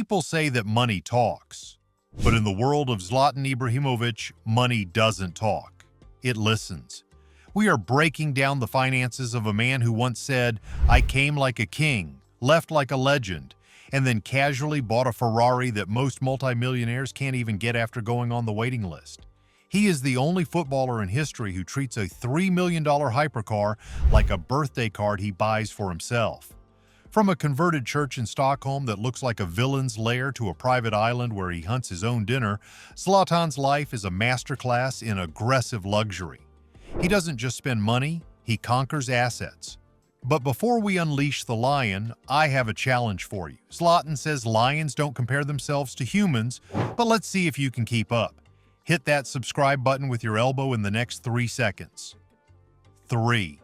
People say that money talks, but in the world of Zlatan Ibrahimović, money doesn't talk. It listens. We are breaking down the finances of a man who once said, "I came like a king, left like a legend," and then casually bought a Ferrari that most multimillionaires can't even get after going on the waiting list. He is the only footballer in history who treats a $3 million hypercar like a birthday card he buys for himself. From a converted church in Stockholm that looks like a villain's lair to a private island where he hunts his own dinner, Zlatan's life is a masterclass in aggressive luxury. He doesn't just spend money, he conquers assets. But before we unleash the lion, I have a challenge for you. Zlatan says lions don't compare themselves to humans, but let's see if you can keep up. Hit that subscribe button with your elbow in the next 3 seconds. 3,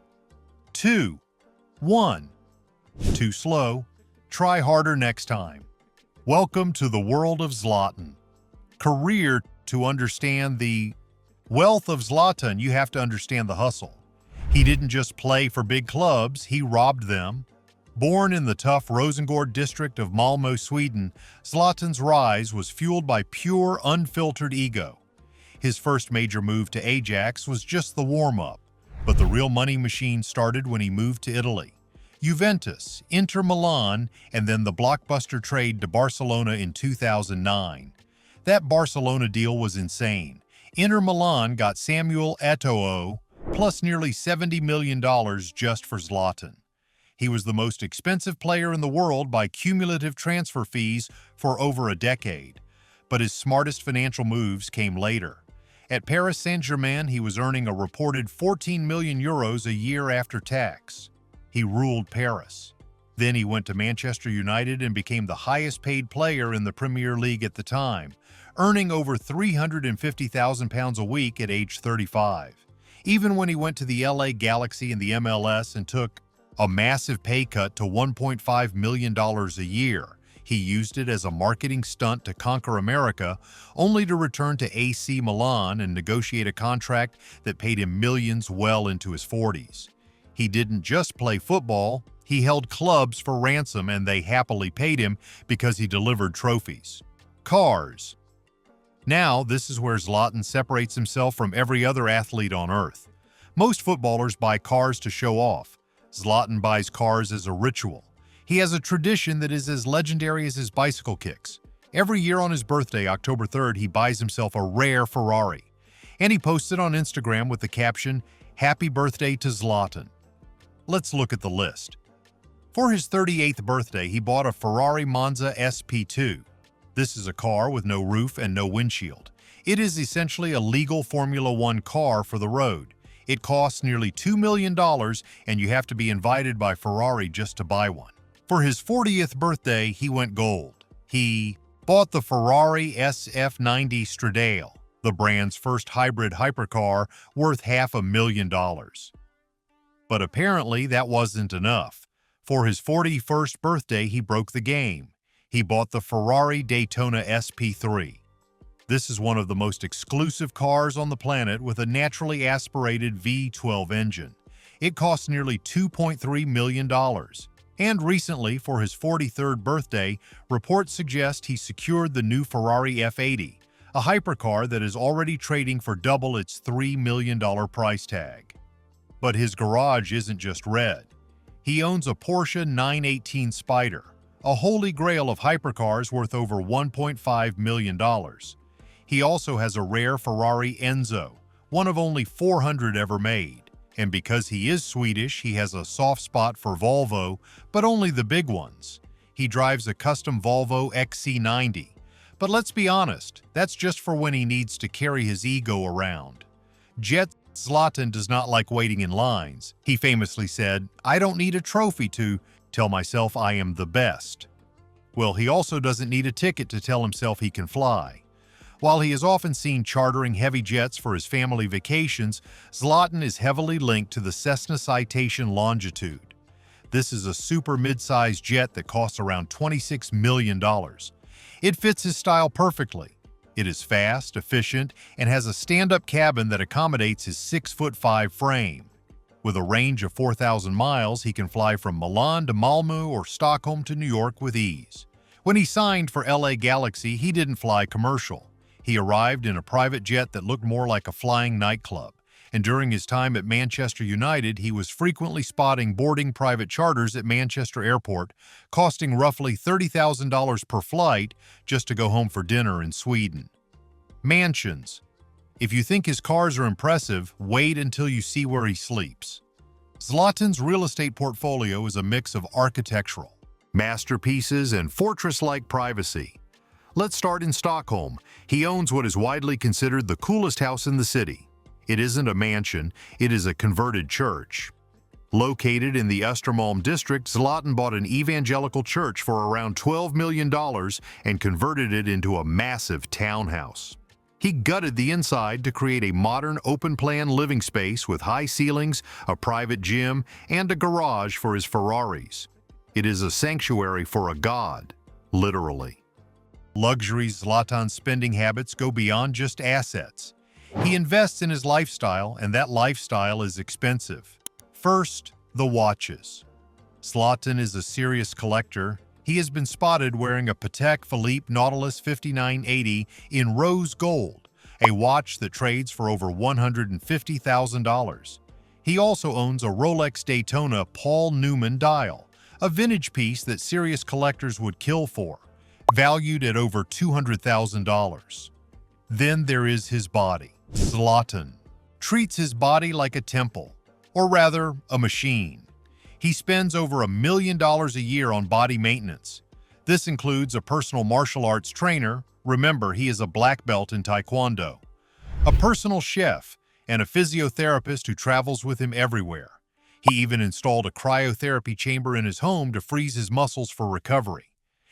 2, 1. Too slow. Try harder next time. Welcome to the world of Zlatan. Career. To understand the wealth of Zlatan, you have to understand the hustle. He didn't just play for big clubs, he robbed them. Born in the tough Rosengård district of Malmö, Sweden, Zlatan's rise was fueled by pure, unfiltered ego. His first major move to Ajax was just the warm-up, but the real money machine started when he moved to Italy. Juventus, Inter Milan, and then the blockbuster trade to Barcelona in 2009. That Barcelona deal was insane. Inter Milan got Samuel Eto'o, plus nearly $70 million just for Zlatan. He was the most expensive player in the world by cumulative transfer fees for over a decade. But his smartest financial moves came later. At Paris Saint-Germain, he was earning a reported 14 million euros a year after tax. He ruled Paris. Then he went to Manchester United and became the highest-paid player in the Premier League at the time, earning over £350,000 a week at age 35. Even when he went to the LA Galaxy in the MLS and took a massive pay cut to $1.5 million a year, he used it as a marketing stunt to conquer America, only to return to AC Milan and negotiate a contract that paid him millions well into his 40s. He didn't just play football, he held clubs for ransom and they happily paid him because he delivered trophies. Cars. Now, this is where Zlatan separates himself from every other athlete on earth. Most footballers buy cars to show off. Zlatan buys cars as a ritual. He has a tradition that is as legendary as his bicycle kicks. Every year on his birthday, October 3rd, he buys himself a rare Ferrari. And he posts it on Instagram with the caption, "Happy birthday to Zlatan." Let's look at the list. For his 38th birthday, he bought a Ferrari Monza SP2. This is a car with no roof and no windshield. It is essentially a legal Formula One car for the road. It costs nearly $2 million, and you have to be invited by Ferrari just to buy one. For his 40th birthday, he went gold. He bought the Ferrari SF90 Stradale, the brand's first hybrid hypercar worth $500,000. But apparently that wasn't enough. For his 41st birthday, he broke the game. He bought the Ferrari Daytona SP3. This is one of the most exclusive cars on the planet with a naturally aspirated V12 engine. It costs nearly $2.3 million. And recently, for his 43rd birthday, reports suggest he secured the new Ferrari F80, a hypercar that is already trading for double its $3 million price tag. But his garage isn't just red. He owns a Porsche 918 Spyder, a holy grail of hypercars worth over $1.5 million. He also has a rare Ferrari Enzo, one of only 400 ever made. And because he is Swedish, he has a soft spot for Volvo, but only the big ones. He drives a custom Volvo XC90. But let's be honest, that's just for when he needs to carry his ego around. Zlatan does not like waiting in lines. He famously said, "I don't need a trophy to tell myself I am the best." Well, he also doesn't need a ticket to tell himself he can fly. While he is often seen chartering heavy jets for his family vacations, Zlatan is heavily linked to the Cessna Citation Longitude. This is a super mid-sized jet that costs around $26 million. It fits his style perfectly. It is fast, efficient, and has a stand-up cabin that accommodates his 6'5" frame. With a range of 4,000 miles, he can fly from Milan to Malmö or Stockholm to New York with ease. When he signed for LA Galaxy, he didn't fly commercial. He arrived in a private jet that looked more like a flying nightclub. And during his time at Manchester United, he was frequently spotting boarding private charters at Manchester Airport, costing roughly $30,000 per flight just to go home for dinner in Sweden. Mansions. If you think his cars are impressive, wait until you see where he sleeps. Zlatan's real estate portfolio is a mix of architectural masterpieces and fortress-like privacy. Let's start in Stockholm. He owns what is widely considered the coolest house in the city. It isn't a mansion, it is a converted church. Located in the Östermalm district, Zlatan bought an evangelical church for around $12 million and converted it into a massive townhouse. He gutted the inside to create a modern open-plan living space with high ceilings, a private gym, and a garage for his Ferraris. It is a sanctuary for a god, literally. Luxury. Zlatan's spending habits go beyond just assets. He invests in his lifestyle, and that lifestyle is expensive. First, the watches. Zlatan is a serious collector. He has been spotted wearing a Patek Philippe Nautilus 5980 in rose gold, a watch that trades for over $150,000. He also owns a Rolex Daytona Paul Newman dial, a vintage piece that serious collectors would kill for, valued at over $200,000. Then there is his body. Zlatan treats his body like a temple, or rather, a machine. He spends over $1 million a year on body maintenance. This includes a personal martial arts trainer, remember he is a black belt in Taekwondo, a personal chef, and a physiotherapist who travels with him everywhere. He even installed a cryotherapy chamber in his home to freeze his muscles for recovery.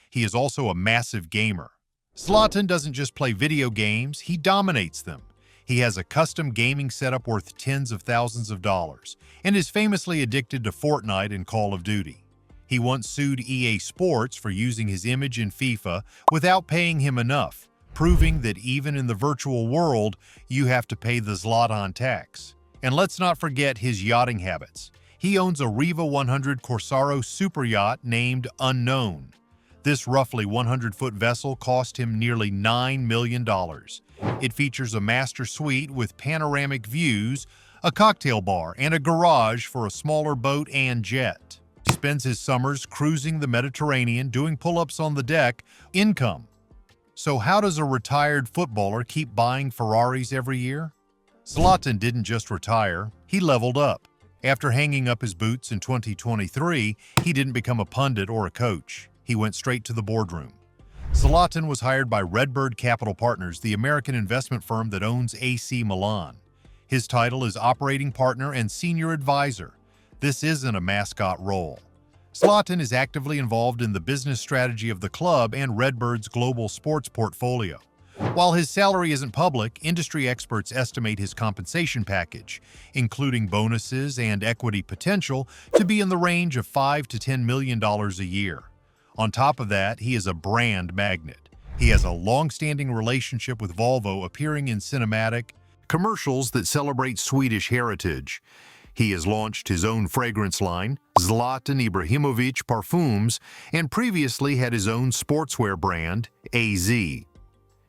He is also a massive gamer. Zlatan doesn't just play video games, he dominates them. He has a custom gaming setup worth tens of thousands of dollars and is famously addicted to Fortnite and Call of Duty. He once sued EA Sports for using his image in FIFA without paying him enough, proving that even in the virtual world, you have to pay the Zlatan tax. And let's not forget his yachting habits. He owns a Riva 100 Corsaro super yacht named Unknown. This roughly 100-foot vessel cost him nearly $9 million. It features a master suite with panoramic views, a cocktail bar, and a garage for a smaller boat and jet. He spends his summers cruising the Mediterranean, doing pull-ups on the deck. Income. So how does a retired footballer keep buying Ferraris every year? Zlatan didn't just retire, he leveled up. After hanging up his boots in 2023, he didn't become a pundit or a coach. He went straight to the boardroom. Zlatan was hired by Redbird Capital Partners, the American investment firm that owns AC Milan. His title is Operating Partner and Senior Advisor. This isn't a mascot role. Zlatan is actively involved in the business strategy of the club and Redbird's global sports portfolio. While his salary isn't public, industry experts estimate his compensation package, including bonuses and equity potential, to be in the range of $5 to $10 million a year. On top of that, he is a brand magnet. He has a long-standing relationship with Volvo, appearing in cinematic commercials that celebrate Swedish heritage. He has launched his own fragrance line, Zlatan Ibrahimović Parfums, and previously had his own sportswear brand, AZ.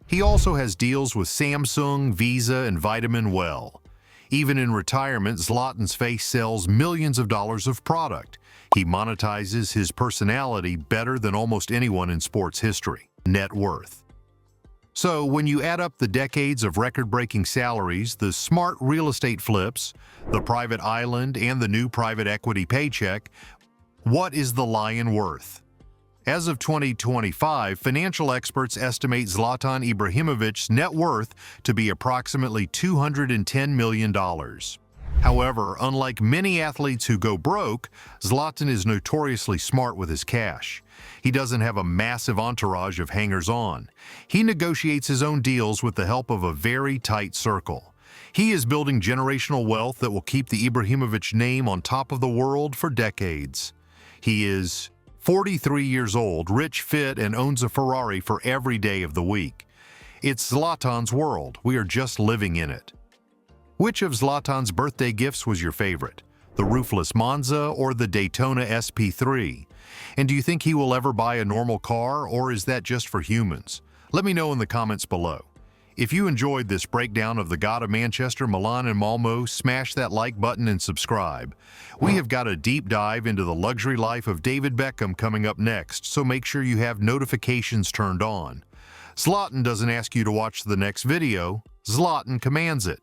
He also has deals with Samsung, Visa, and Vitamin Well. Even in retirement, Zlatan's face sells millions of dollars of product. He monetizes his personality better than almost anyone in sports history. Net worth. So when you add up the decades of record-breaking salaries, the smart real estate flips, the private island, and the new private equity paycheck, what is the lion worth? As of 2025, financial experts estimate Zlatan Ibrahimovic's net worth to be approximately $210 million. However, unlike many athletes who go broke, Zlatan is notoriously smart with his cash. He doesn't have a massive entourage of hangers-on. He negotiates his own deals with the help of a very tight circle. He is building generational wealth that will keep the Ibrahimović name on top of the world for decades. He is 43 years old, rich, fit, and owns a Ferrari for every day of the week. It's Zlatan's world. We are just living in it. Which of Zlatan's birthday gifts was your favorite? The roofless Monza or the Daytona SP3? And do you think he will ever buy a normal car, or is that just for humans? Let me know in the comments below. If you enjoyed this breakdown of the God of Manchester, Milan, and Malmo, smash that like button and subscribe. We have got a deep dive into the luxury life of David Beckham coming up next, so make sure you have notifications turned on. Zlatan doesn't ask you to watch the next video, Zlatan commands it.